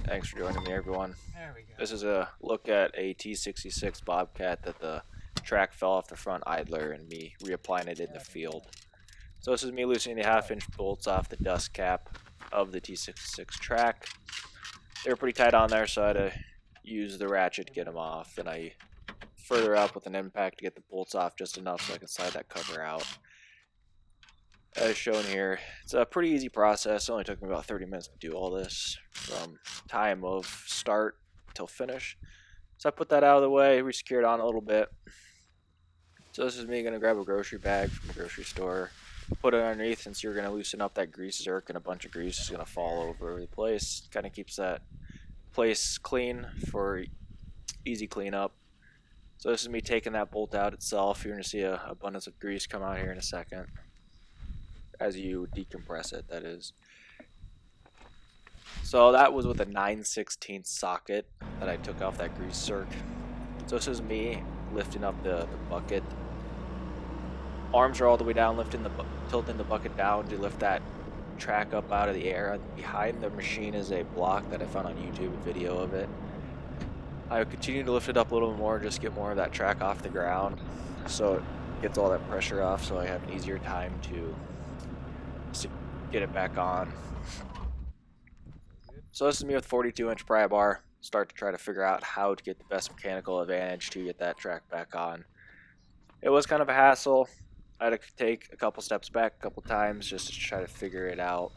Thanks for joining me, everyone. There we go. This is a look at a T66 Bobcat that the track fell off the front idler and me reapplying it in the field. So this is me loosening the half-inch bolts off the dust cap of the T66 track. They were pretty tight on there, so I had to use the ratchet to get them off. Then I further up with an impact to get the bolts off just enough so I can slide that cover out. As shown here, it's a pretty easy process. It only took me about 30 minutes to do all this from time of start till finish. So I put that out of the way, re-secured on a little bit. So this is me going to grab a grocery bag from the grocery store, put it underneath since you're going to loosen up that grease zerk and a bunch of grease is going to fall over the place. Kind of keeps that place clean for easy cleanup. So this is me taking that bolt out itself. You're going to see an abundance of grease come out here in a second. As you decompress it, that is. So that was with a 9/16 socket that I took off that grease zerk. So this is me lifting up the bucket. Arms are all the way down, tilting the bucket down to lift that track up out of the air. Behind the machine is a block that I found on YouTube, a video of it. I would continue to lift it up a little more, just get more of that track off the ground so it gets all that pressure off, so I have an easier time to get it back on. So this is me with 42-inch pry bar. Start to try to figure out how to get the best mechanical advantage to get that track back on. It was kind of a hassle. I had to take a couple steps back a couple times just to try to figure it out,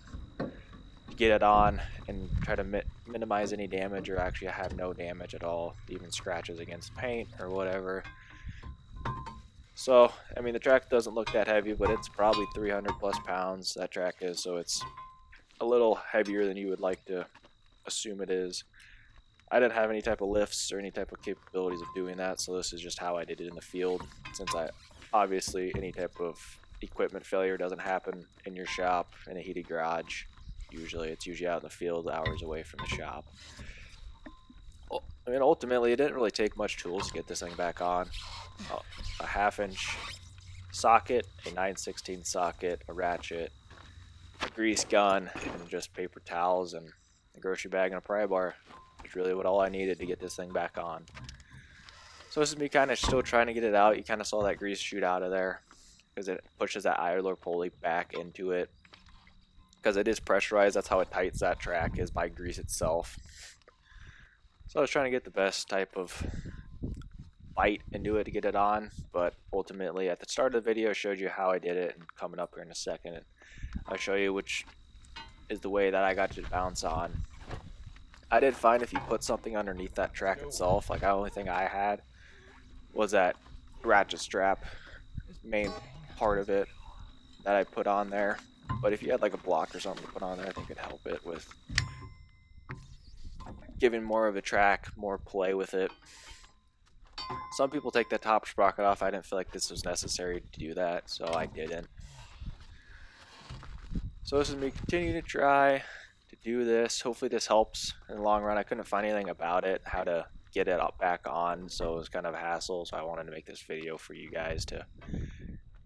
get it on, and try to minimize any damage, or actually have no damage at all, even scratches against paint or whatever. So, I mean, the track doesn't look that heavy, but it's probably 300 plus pounds, that track is, so it's a little heavier than you would like to assume it is. I didn't have any type of lifts or any type of capabilities of doing that, so this is just how I did it in the field, since obviously any type of equipment failure doesn't happen in your shop in a heated garage. It's usually out in the field, hours away from the shop. I mean, ultimately, it didn't really take much tools to get this thing back on. A half-inch socket, a 9/16 socket, a ratchet, a grease gun, and just paper towels and a grocery bag and a pry bar. It's really all I needed to get this thing back on. So this is me kind of still trying to get it out. You kind of saw that grease shoot out of there because it pushes that idler pulley back into it. Because it is pressurized, that's how it tightens that track, is by grease itself. So I was trying to get the best type of bite into it to get it on, but ultimately at the start of the video I showed you how I did it, and coming up here in a second I'll show you which is the way that I got it to bounce on. I did find if you put something underneath that track itself, like the only thing I had was that ratchet strap, main part of it that I put on there. But if you had like a block or something to put on there, I think it'd help it with giving more of a track, more play with it. Some people take that top sprocket off. I didn't feel like this was necessary to do that, so I didn't. So this is me continuing to try to do this. Hopefully this helps in the long run. I couldn't find anything about it, how to get it back on, so it was kind of a hassle. So I wanted to make this video for you guys to,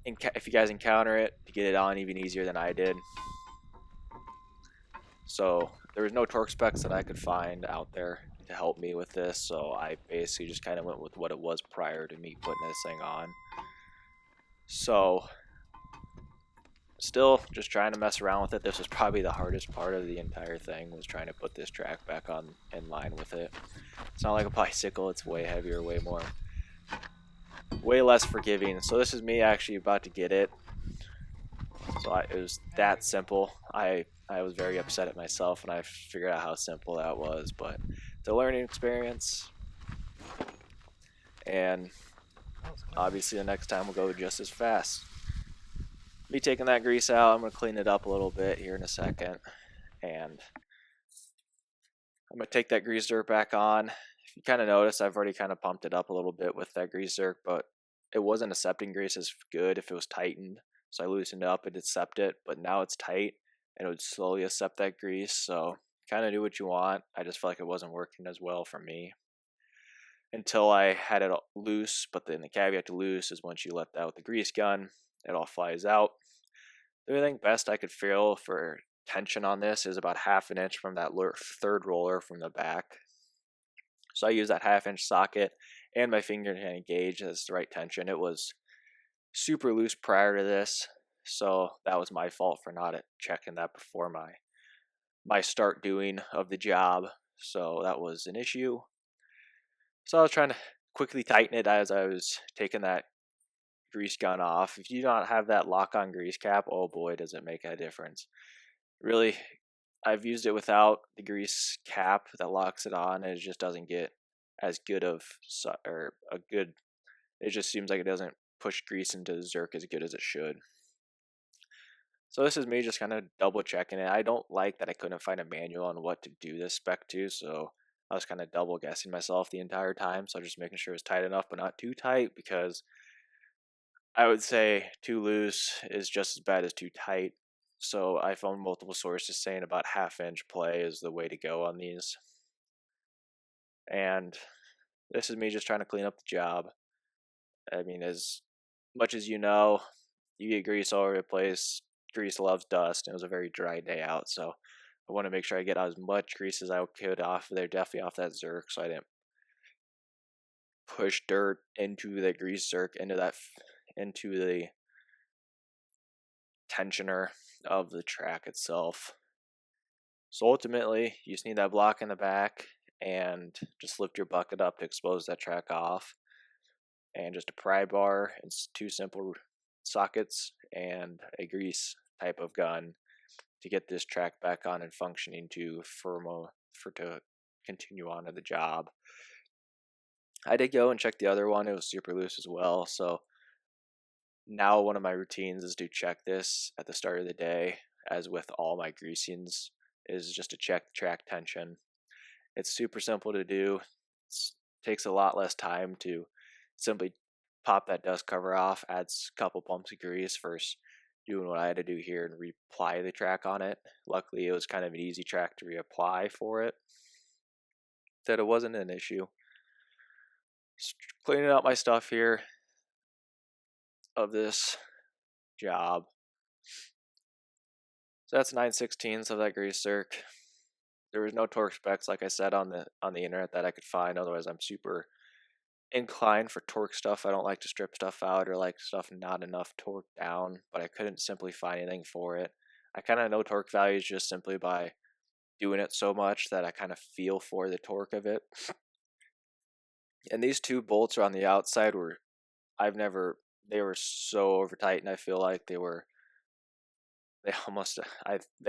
if you guys encounter it, to get it on even easier than I did. So there was no torque specs that I could find out there to help me with this, so I basically just kind of went with what it was prior to me putting this thing on. So still just trying to mess around with it. This was probably the hardest part of the entire thing, was trying to put this track back on in line with it. It's not like a bicycle, it's way heavier, way less forgiving. So this is me actually about to get it. So it was that simple. I was very upset at myself, and I figured out how simple that was, but it's a learning experience, and obviously the next time will go just as fast. Me taking that grease out, I'm going to clean it up a little bit here in a second, and I'm going to take that grease zerk back on. If you kind of notice, I've already kind of pumped it up a little bit with that grease zerk, but it wasn't accepting grease as good if it was tightened. So I loosened it up, it did accept it, but now it's tight, and it would slowly accept that grease. So kind of do what you want. I just felt like it wasn't working as well for me until I had it loose. But then the caveat to loose is once you let that with the grease gun, it all flies out. The only thing best I could feel for tension on this is about 1/2 inch from that third roller from the back. So I use that 1/2 inch socket and my finger hand gauge as the right tension. It was super loose prior to this, so that was my fault for not checking that before my start doing of the job. So that was an issue. So I was trying to quickly tighten it as I was taking that grease gun off. If you don't have that lock-on grease cap, oh boy, does it make a difference. Really, I've used it without the grease cap that locks it on, and it just doesn't get as good of, or a good, it just seems like it doesn't push grease into the Zerk as good as it should. So this is me just kind of double checking it. I don't like that I couldn't find a manual on what to do this spec to, so I was kind of double guessing myself the entire time. So just making sure it's tight enough but not too tight, because I would say too loose is just as bad as too tight. So I found multiple sources saying about 1/2 inch play is the way to go on these. And this is me just trying to clean up the job. I mean, as much as you know, you get grease all over the place. Grease loves dust, and it was a very dry day out, so I want to make sure I get as much grease as I could off of there, definitely off that Zerk, so I didn't push dirt into the grease Zerk, into the tensioner of the track itself. So ultimately, you just need that block in the back, and just lift your bucket up to expose that track off, and just a pry bar and 2 simple sockets and a grease type of gun to get this track back on and functioning to continue on to the job. I did go and check the other one. It was super loose as well. So now one of my routines is to check this at the start of the day, as with all my greasings, is just to check track tension. It's super simple to do. It takes a lot less time to simply pop that dust cover off, adds a couple pumps of grease versus doing what I had to do here and reapply the track on it. Luckily, it was kind of an easy track to reapply for it, that it wasn't an issue. Just cleaning up my stuff here of this job. So that's 9/16 of that grease Zerk. There was no torque specs, like I said, on the internet that I could find. Otherwise, I'm super inclined for torque stuff. I don't like to strip stuff out or like stuff not enough torque down, but I couldn't simply find anything for it. I kind of know torque values just simply by doing it so much that I kind of feel for the torque of it. And these 2 bolts are on the outside they were so over tight, and I feel like they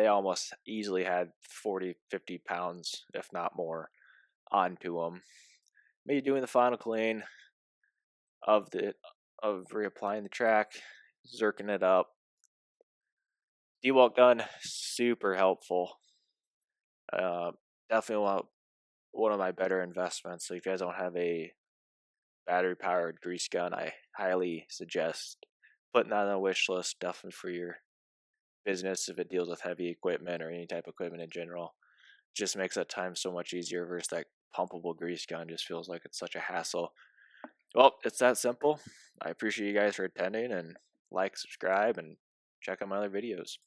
almost easily had 40-50 pounds, if not more, onto them. Me doing the final clean of reapplying the track, zerking it up. Dewalt gun, super helpful. Definitely one of my better investments. So if you guys don't have a battery powered grease gun, I highly suggest putting that on the wish list, definitely for your business if it deals with heavy equipment or any type of equipment in general. Just makes that time so much easier versus that pumpable grease gun. Just feels like it's such a hassle. Well, it's that simple. I appreciate you guys for attending, and like, subscribe, and check out my other videos.